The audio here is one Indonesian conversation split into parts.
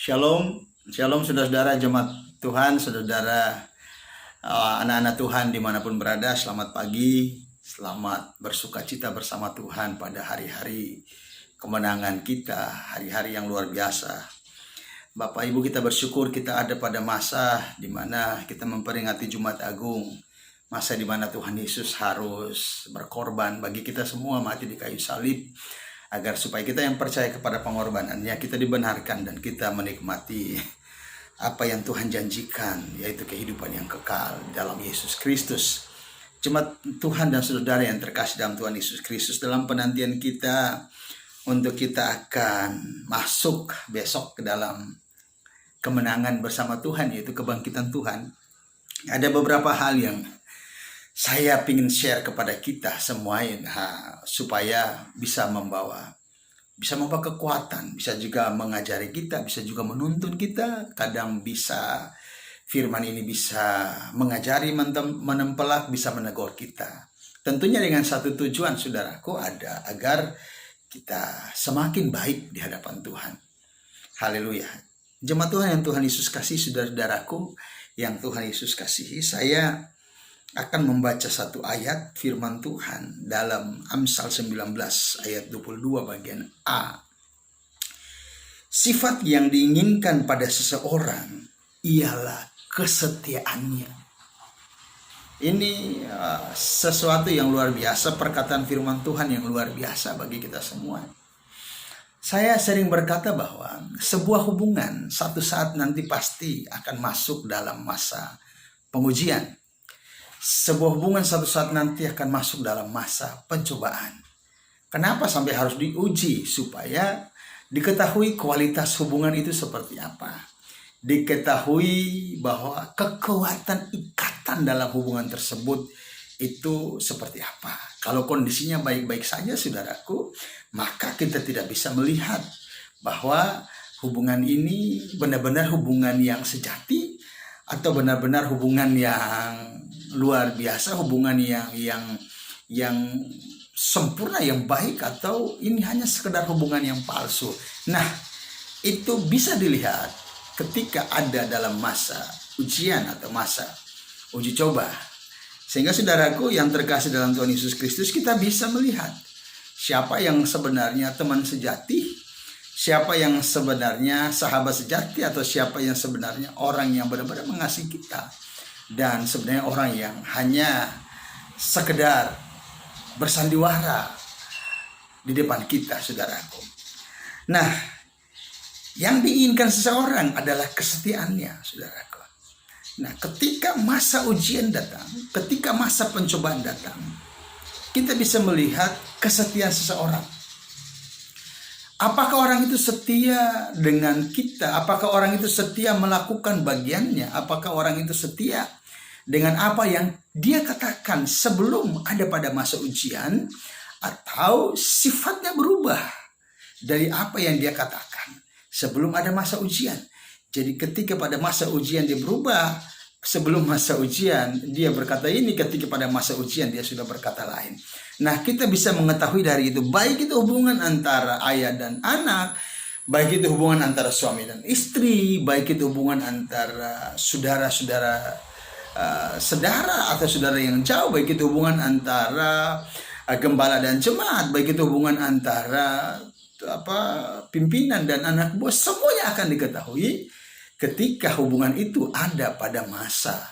Shalom, shalom saudara-saudara jemaat Tuhan, saudara anak-anak Tuhan dimanapun berada. Selamat pagi, selamat bersuka cita bersama Tuhan pada hari-hari kemenangan kita, hari-hari yang luar biasa. Bapak Ibu, kita bersyukur kita ada pada masa di mana kita memperingati Jumat Agung, masa di mana Tuhan Yesus harus berkorban bagi kita semua, mati di kayu salib, agar supaya kita yang percaya kepada pengorbanannya, kita dibenarkan dan kita menikmati apa yang Tuhan janjikan, yaitu kehidupan yang kekal dalam Yesus Kristus. Jemaat Tuhan dan saudara yang terkasih dalam Tuhan Yesus Kristus, dalam penantian kita untuk kita akan masuk besok ke dalam kemenangan bersama Tuhan, yaitu kebangkitan Tuhan, ada beberapa hal yang saya ingin share kepada kita semua supaya bisa membawa kekuatan, bisa juga mengajari kita, bisa juga menuntun kita. Kadang bisa firman ini bisa mengajari, menempelak, bisa menegur kita. Tentunya dengan satu tujuan, saudaraku, ada agar kita semakin baik di hadapan Tuhan. Haleluya. Jemaat Tuhan yang Tuhan Yesus kasih, saudara-saudaraku yang Tuhan Yesus kasihi, saya akan membaca satu ayat firman Tuhan dalam Amsal 19 ayat 22 bagian A. Sifat yang diinginkan pada seseorang ialah kesetiaannya. Ini sesuatu yang luar biasa, perkataan firman Tuhan yang luar biasa bagi kita semua. Saya sering berkata bahwa sebuah hubungan satu saat nanti pasti akan masuk dalam masa pengujian. Sebuah hubungan satu saat nanti akan masuk dalam masa pencobaan. Kenapa sampai harus diuji? Supaya diketahui kualitas hubungan itu seperti apa. Diketahui bahwa kekuatan ikatan dalam hubungan tersebut itu seperti apa. Kalau kondisinya baik-baik saja, saudaraku, maka kita tidak bisa melihat bahwa hubungan ini benar-benar hubungan yang sejati, atau benar-benar hubungan yang luar biasa, hubungan yang sempurna, yang baik, atau ini hanya sekedar hubungan yang palsu. Nah, itu bisa dilihat ketika ada dalam masa ujian atau masa uji coba. Sehingga saudaraku yang terkasih dalam Tuhan Yesus Kristus, kita bisa melihat siapa yang sebenarnya teman sejati, siapa yang sebenarnya sahabat sejati, atau siapa yang sebenarnya orang yang benar-benar mengasihi kita, dan sebenarnya orang yang hanya sekedar bersandiwara di depan kita, saudaraku. Nah, yang diinginkan seseorang adalah kesetiaannya, saudaraku. Nah, ketika masa ujian datang, ketika masa pencobaan datang, kita bisa melihat kesetiaan seseorang. Apakah orang itu setia dengan kita? Apakah orang itu setia melakukan bagiannya? Apakah orang itu setia dengan apa yang dia katakan sebelum ada pada masa ujian? Atau sifatnya berubah dari apa yang dia katakan sebelum ada masa ujian? Jadi ketika pada masa ujian dia berubah, sebelum masa ujian dia berkata ini, ketika pada masa ujian dia sudah berkata lain. Nah, kita bisa mengetahui dari itu, baik itu hubungan antara ayah dan anak, baik itu hubungan antara suami dan istri, baik itu hubungan antara saudara-saudara, atau saudara yang jauh, baik itu hubungan antara gembala dan jemaat, baik itu hubungan antara pimpinan dan anak buah, semuanya akan diketahui ketika hubungan itu ada pada masa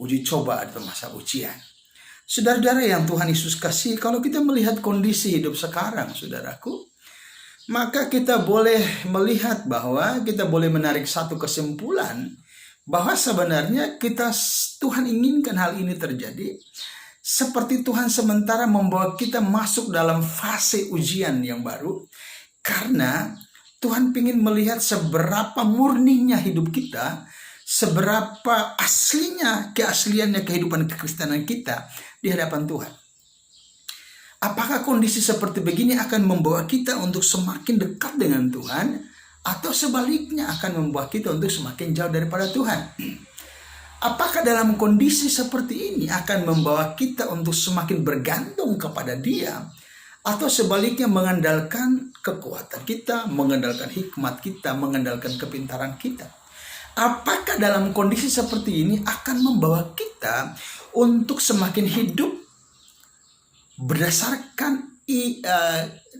uji coba atau masa ujian. Saudara-saudara yang Tuhan Yesus kasih, kalau kita melihat kondisi hidup sekarang, saudaraku, maka kita boleh melihat bahwa kita boleh menarik satu kesimpulan bahwa sebenarnya Tuhan inginkan hal ini terjadi, seperti Tuhan sementara membawa kita masuk dalam fase ujian yang baru, karena Tuhan ingin melihat seberapa murninya hidup kita, seberapa keasliannya kehidupan kekristenan kita di hadapan Tuhan. Apakah kondisi seperti begini akan membawa kita untuk semakin dekat dengan Tuhan, atau sebaliknya akan membawa kita untuk semakin jauh daripada Tuhan? Apakah dalam kondisi seperti ini akan membawa kita untuk semakin bergantung kepada Dia, atau sebaliknya mengandalkan kekuatan kita, mengandalkan hikmat kita, mengandalkan kepintaran kita. Apakah dalam kondisi seperti ini akan membawa kita untuk semakin hidup berdasarkan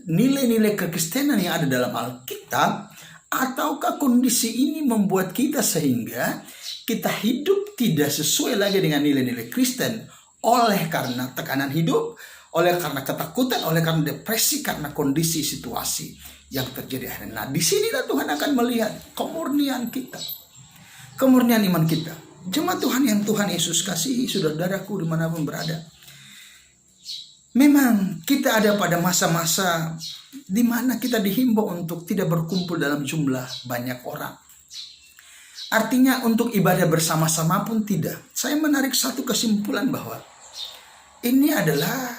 nilai-nilai kekristenan yang ada dalam Alkitab, ataukah kondisi ini membuat kita sehingga kita hidup tidak sesuai lagi dengan nilai-nilai Kristen oleh karena tekanan hidup, oleh karena ketakutan, oleh karena depresi, karena kondisi situasi yang terjadi. Nah, di sinilah Tuhan akan melihat kemurnian kita, kemurnian iman kita. Jemaat Tuhan yang Tuhan Yesus kasihi, saudaraku dimanapun berada. Memang kita ada pada masa-masa di mana kita dihimbau untuk tidak berkumpul dalam jumlah banyak orang. Artinya untuk ibadah bersama-sama pun tidak. Saya menarik satu kesimpulan bahwa ini adalah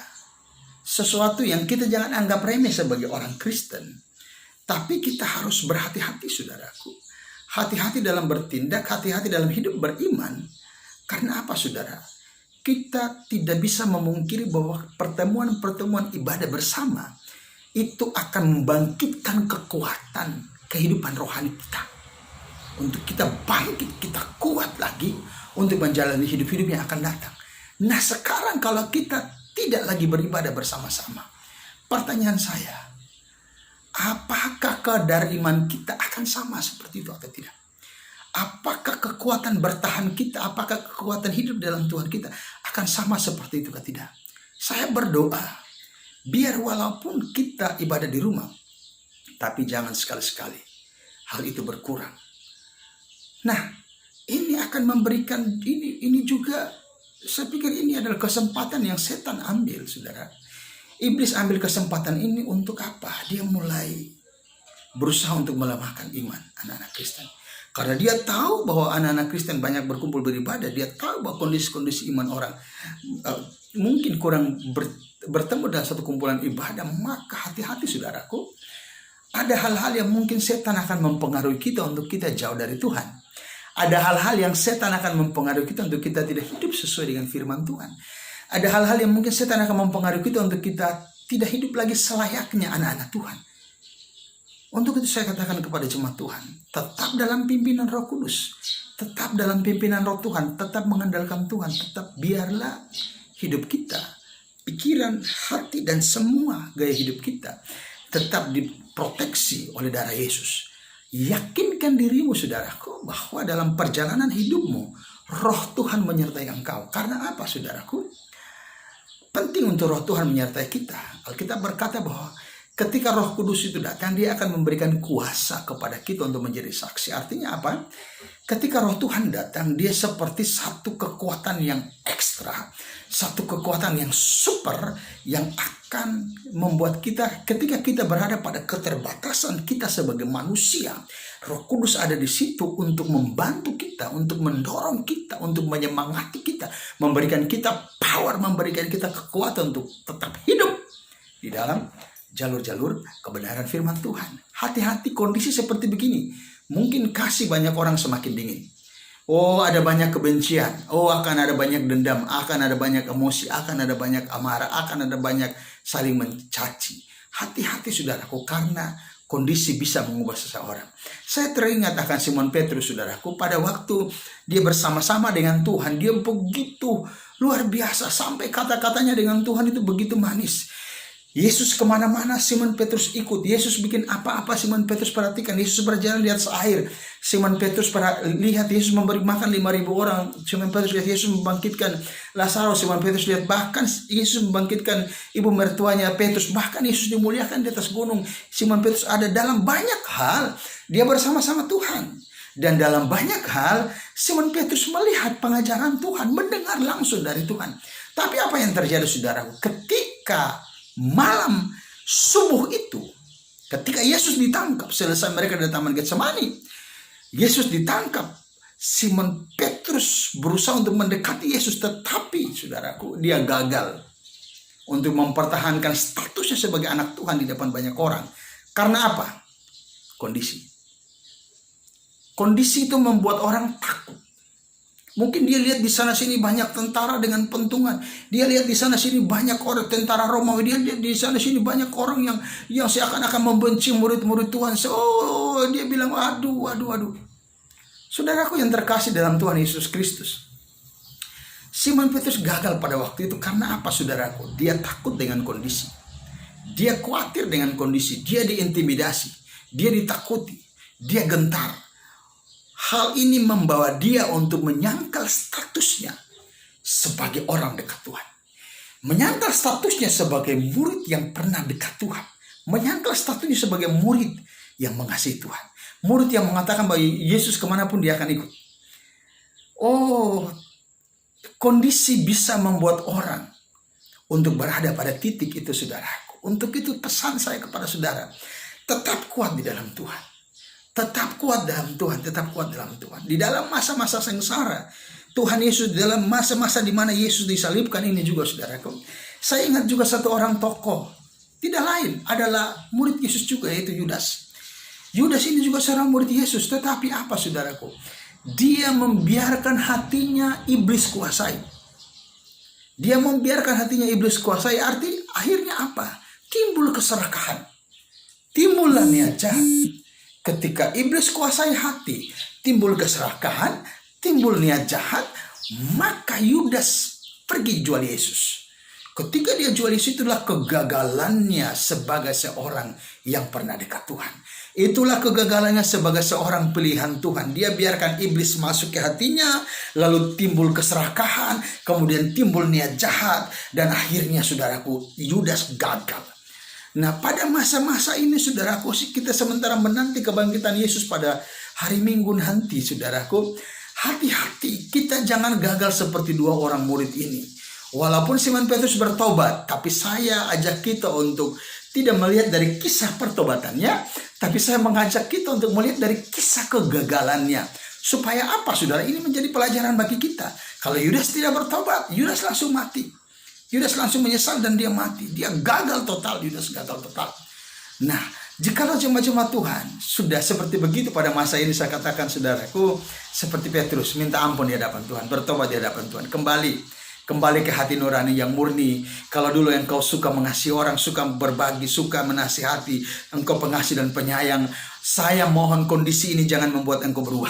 sesuatu yang kita jangan anggap remeh sebagai orang Kristen. Tapi kita harus berhati-hati, saudaraku. Hati-hati dalam bertindak, hati-hati dalam hidup beriman. Karena apa, saudara? Kita tidak bisa memungkiri bahwa pertemuan-pertemuan ibadah bersama itu akan membangkitkan kekuatan kehidupan rohani kita. Untuk kita bangkit, kita kuat lagi untuk menjalani hidup-hidup yang akan datang. Nah, sekarang kalau kita tidak lagi beribadah bersama-sama, pertanyaan saya, apakah kadar iman kita akan sama seperti itu atau tidak? Apakah kekuatan bertahan kita, apakah kekuatan hidup dalam Tuhan kita akan sama seperti itu atau tidak? Saya berdoa, biar walaupun kita ibadah di rumah, tapi jangan sekali-sekali hal itu berkurang. Nah, ini akan memberikan, ini juga, saya pikir ini adalah kesempatan yang setan ambil, saudara. Iblis ambil kesempatan ini untuk apa? Dia mulai berusaha untuk melemahkan iman anak-anak Kristen. Karena dia tahu bahwa anak-anak Kristen banyak berkumpul beribadah, dia tahu bahwa kondisi-kondisi iman orang mungkin kurang bertemu dalam satu kumpulan ibadah, maka hati-hati, saudaraku. Ada hal-hal yang mungkin setan akan mempengaruhi kita untuk kita jauh dari Tuhan. Ada hal-hal yang setan akan mempengaruhi kita untuk kita tidak hidup sesuai dengan firman Tuhan. Ada hal-hal yang mungkin setan akan mempengaruhi kita untuk kita tidak hidup lagi selayaknya anak-anak Tuhan. Untuk itu saya katakan kepada jemaat Tuhan, tetap dalam pimpinan Roh Kudus, tetap dalam pimpinan Roh Tuhan, tetap mengandalkan Tuhan, tetap biarlah hidup kita, pikiran, hati, dan semua gaya hidup kita tetap diproteksi oleh darah Yesus. Yakinkan dirimu, saudaraku, bahwa dalam perjalanan hidupmu, Roh Tuhan menyertai engkau. Karena apa, saudaraku? Penting untuk Roh Tuhan menyertai kita. Alkitab berkata bahwa ketika Roh Kudus itu datang, dia akan memberikan kuasa kepada kita untuk menjadi saksi. Artinya apa? Ketika Roh Tuhan datang, dia seperti satu kekuatan yang ekstra, satu kekuatan yang super, yang akan membuat kita, ketika kita berada pada keterbatasan kita sebagai manusia, Roh Kudus ada di situ untuk membantu kita, untuk mendorong kita, untuk menyemangati kita, memberikan kita power, memberikan kita kekuatan untuk tetap hidup di dalam jalur-jalur kebenaran firman Tuhan. Hati-hati kondisi seperti begini. Mungkin kasih banyak orang semakin dingin. Oh, ada banyak kebencian. Oh, akan ada banyak dendam. Akan ada banyak emosi. Akan ada banyak amarah. Akan ada banyak saling mencaci. Hati-hati, saudaraku, karena kondisi bisa mengubah seseorang. Saya teringat akan Simon Petrus, saudaraku. Pada waktu dia bersama-sama dengan Tuhan, dia begitu luar biasa. Sampai kata-katanya dengan Tuhan itu begitu manis. Yesus kemana-mana Simon Petrus ikut. Yesus bikin apa-apa Simon Petrus perhatikan. Yesus berjalan di atas air. Simon Petrus lihat Yesus memberi makan 5.000 orang. Simon Petrus lihat Yesus membangkitkan Lazarus. Simon Petrus lihat bahkan Yesus membangkitkan ibu mertuanya Petrus. Bahkan Yesus dimuliakan di atas gunung. Simon Petrus ada dalam banyak hal. Dia bersama-sama Tuhan. Dan dalam banyak hal Simon Petrus melihat pengajaran Tuhan. Mendengar langsung dari Tuhan. Tapi apa yang terjadi, saudaraku? Ketika malam subuh itu, ketika Yesus ditangkap, selesai mereka dari Taman Getsemani, Yesus ditangkap, Simon Petrus berusaha untuk mendekati Yesus, tetapi saudaraku, dia gagal untuk mempertahankan statusnya sebagai anak Tuhan di depan banyak orang. Karena apa? Kondisi itu membuat orang takut. Mungkin dia lihat di sana sini banyak tentara dengan pentungan. Dia lihat di sana sini banyak orang tentara Romawi. Dia lihat di sana sini banyak orang yang seakan-akan membenci murid-murid Tuhan. So, dia bilang, aduh. Saudaraku yang terkasih dalam Tuhan Yesus Kristus, Simon Petrus gagal pada waktu itu karena apa, saudaraku? Dia takut dengan kondisi. Dia khawatir dengan kondisi. Dia diintimidasi. Dia ditakuti. Dia gentar. Hal ini membawa dia untuk menyangkal statusnya sebagai orang dekat Tuhan. Menyangkal statusnya sebagai murid yang pernah dekat Tuhan. Menyangkal statusnya sebagai murid yang mengasihi Tuhan. Murid yang mengatakan bahwa Yesus kemanapun dia akan ikut. Oh, kondisi bisa membuat orang untuk berada pada titik itu, saudaraku. Untuk itu pesan saya kepada saudara, tetap kuat di dalam Tuhan. Tetap kuat dalam Tuhan, tetap kuat dalam Tuhan. Di dalam masa-masa sengsara, Tuhan Yesus dalam masa-masa di mana Yesus disalibkan ini juga, saudaraku. Saya ingat juga satu orang tokoh, tidak lain adalah murid Yesus juga, yaitu Yudas. Yudas ini juga seorang murid Yesus, tetapi apa, saudaraku? Dia membiarkan hatinya iblis kuasai. Dia membiarkan hatinya iblis kuasai, akhirnya apa? Timbul keserakahan. Timbullah niat jahat. Ketika iblis kuasai hati, timbul keserakahan, timbul niat jahat, maka Yudas pergi jual Yesus. Ketika dia jual Yesus, itulah kegagalannya sebagai seorang yang pernah dekat Tuhan. Itulah kegagalannya sebagai seorang pilihan Tuhan. Dia biarkan iblis masuk ke hatinya, lalu timbul keserakahan, kemudian timbul niat jahat, dan akhirnya, saudaraku, Yudas gagal. Nah, pada masa-masa ini, saudaraku, kita sementara menanti kebangkitan Yesus pada hari Minggu nanti, saudaraku, hati-hati, kita jangan gagal seperti dua orang murid ini. Walaupun Simon Petrus bertobat, tapi saya ajak kita untuk tidak melihat dari kisah pertobatannya, tapi saya mengajak kita untuk melihat dari kisah kegagalannya. Supaya apa, saudara? Ini menjadi pelajaran bagi kita. Kalau Yudas tidak bertobat, Yudas langsung mati. Yudas langsung menyesal dan dia mati. Dia gagal total, Yudas gagal total. Nah, jikalau jemaat-jemaat Tuhan sudah seperti begitu pada masa ini, saya katakan, saudaraku, seperti Petrus, minta ampun di hadapan Tuhan, bertobat di hadapan Tuhan, kembali ke hati nurani yang murni. Kalau dulu engkau suka mengasihi orang, suka berbagi, suka menasihati, engkau pengasih dan penyayang, saya mohon kondisi ini jangan membuat engkau berubah.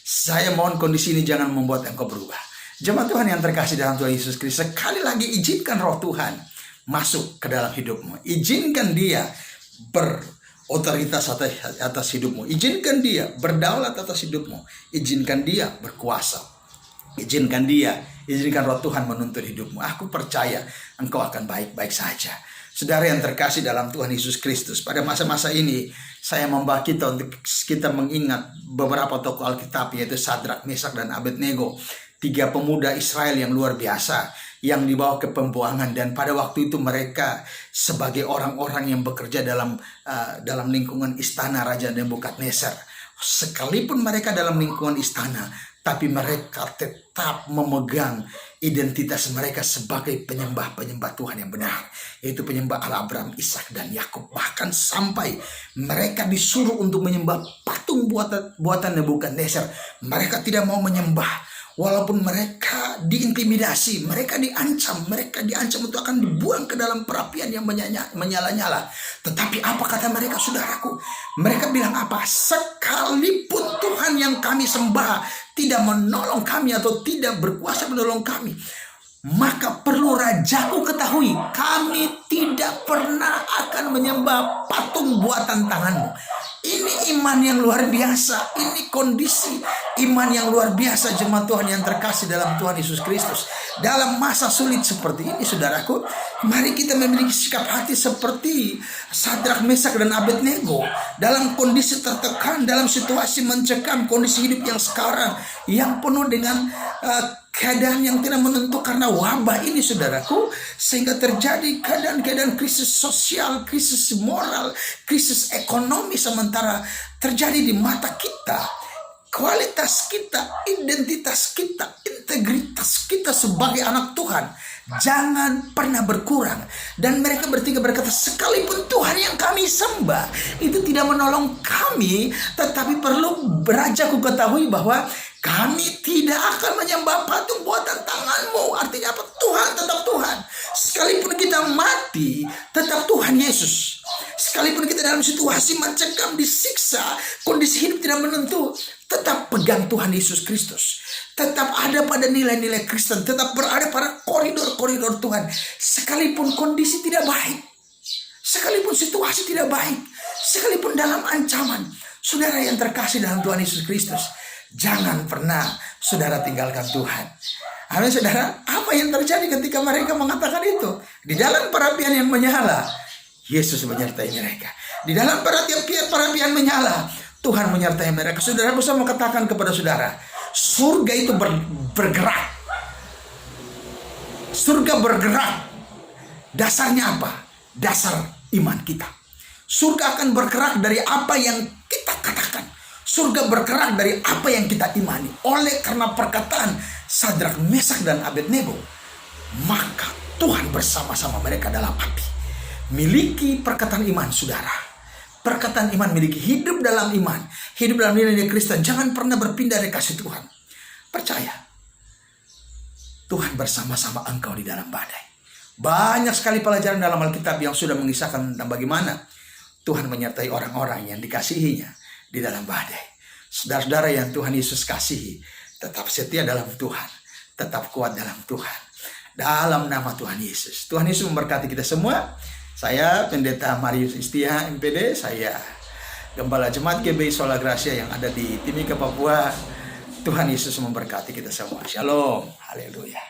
Saya mohon kondisi ini jangan membuat engkau berubah. Jemaat Tuhan yang terkasih dalam Tuhan Yesus Kristus, sekali lagi izinkan roh Tuhan masuk ke dalam hidupmu. Izinkan dia berotoritas atas hidupmu. Izinkan dia berdaulat atas hidupmu. Izinkan dia berkuasa. Izinkan roh Tuhan menuntun hidupmu. Aku percaya engkau akan baik-baik saja. Saudara yang terkasih dalam Tuhan Yesus Kristus, pada masa-masa ini saya membawa kita untuk kita mengingat beberapa tokoh Alkitab, yaitu Sadrak, Mesak, dan Abednego. 3 pemuda Israel yang luar biasa yang dibawa ke pembuangan, dan pada waktu itu mereka sebagai orang-orang yang bekerja dalam lingkungan istana Raja Nebukadnezar. Sekalipun mereka dalam lingkungan istana, tapi mereka tetap memegang identitas mereka sebagai penyembah Tuhan yang benar, yaitu penyembah Allah Abraham, Ishak, dan Yakub. Bahkan sampai mereka disuruh untuk menyembah patung buatan Nebukadnezar. Mereka tidak mau menyembah. Walaupun mereka diintimidasi, mereka diancam untuk akan dibuang ke dalam perapian yang menyala-nyala. Tetapi apa kata mereka, saudaraku? Mereka bilang apa? Sekalipun Tuhan yang kami sembah tidak menolong kami atau tidak berkuasa menolong kami, maka perlu rajaku ketahui, kami tidak pernah akan menyembah patung buatan tanganmu. Ini iman yang luar biasa. Ini kondisi iman yang luar biasa, jemaat Tuhan yang terkasih dalam Tuhan Yesus Kristus. Dalam masa sulit seperti ini, saudaraku, mari kita memiliki sikap hati seperti Sadrak, Mesak, dan Abednego. Dalam kondisi tertekan, dalam situasi mencekam, kondisi hidup yang sekarang yang penuh dengan keadaan yang tidak menentu karena wabah ini, saudaraku, sehingga terjadi keadaan-keadaan krisis sosial, krisis moral, krisis ekonomi, sementara terjadi di mata kita. Kualitas kita, identitas kita, integritas kita sebagai anak Tuhan jangan pernah berkurang. Dan mereka bertiga berkata, sekalipun Tuhan yang kami sembah itu tidak menolong kami, tetapi perlu rajaku ketahui bahwa Kami tidak akan menyembah patung buatan tanganmu. Artinya apa? Tuhan tetap Tuhan. Sekalipun kita mati, tetap Tuhan Yesus. Sekalipun kita dalam situasi mencekam, disiksa, kondisi hidup tidak menentu, tetap pegang Tuhan Yesus Kristus. Tetap ada pada nilai-nilai Kristen. Tetap berada pada koridor-koridor Tuhan. Sekalipun kondisi tidak baik. Sekalipun situasi tidak baik. Sekalipun dalam ancaman. Saudara yang terkasih dalam Tuhan Yesus Kristus, jangan pernah saudara tinggalkan Tuhan. Amin saudara. Apa yang terjadi ketika mereka mengatakan itu? Di dalam perapian yang menyala, Yesus menyertai mereka. Di dalam perapian menyala, Tuhan menyertai mereka. Saudara bisa mengatakan kepada saudara, surga itu bergerak. Surga bergerak. Dasarnya apa? Dasar iman kita. Surga akan bergerak dari apa yang kita katakan. Surga bergerak dari apa yang kita imani. Oleh karena perkataan Sadrak, Mesak, dan Abednego, maka Tuhan bersama-sama mereka dalam api. Miliki perkataan iman saudara. Perkataan iman miliki. Hidup dalam iman. Hidup dalam nilai-nilai Kristen. Jangan pernah berpindah dari kasih Tuhan. Percaya. Tuhan bersama-sama engkau di dalam badai. Banyak sekali pelajaran dalam Alkitab yang sudah mengisahkan tentang bagaimana Tuhan menyertai orang-orang yang dikasihinya di dalam badai. Saudara-saudara yang Tuhan Yesus kasihi, tetap setia dalam Tuhan, tetap kuat dalam Tuhan. Dalam nama Tuhan Yesus. Tuhan Yesus memberkati kita semua. Saya Pendeta Marius Istia MPD, saya Gembala Jemaat GBI Sola Gracia yang ada di Timika, Papua. Tuhan Yesus memberkati kita semua. Shalom. Haleluya.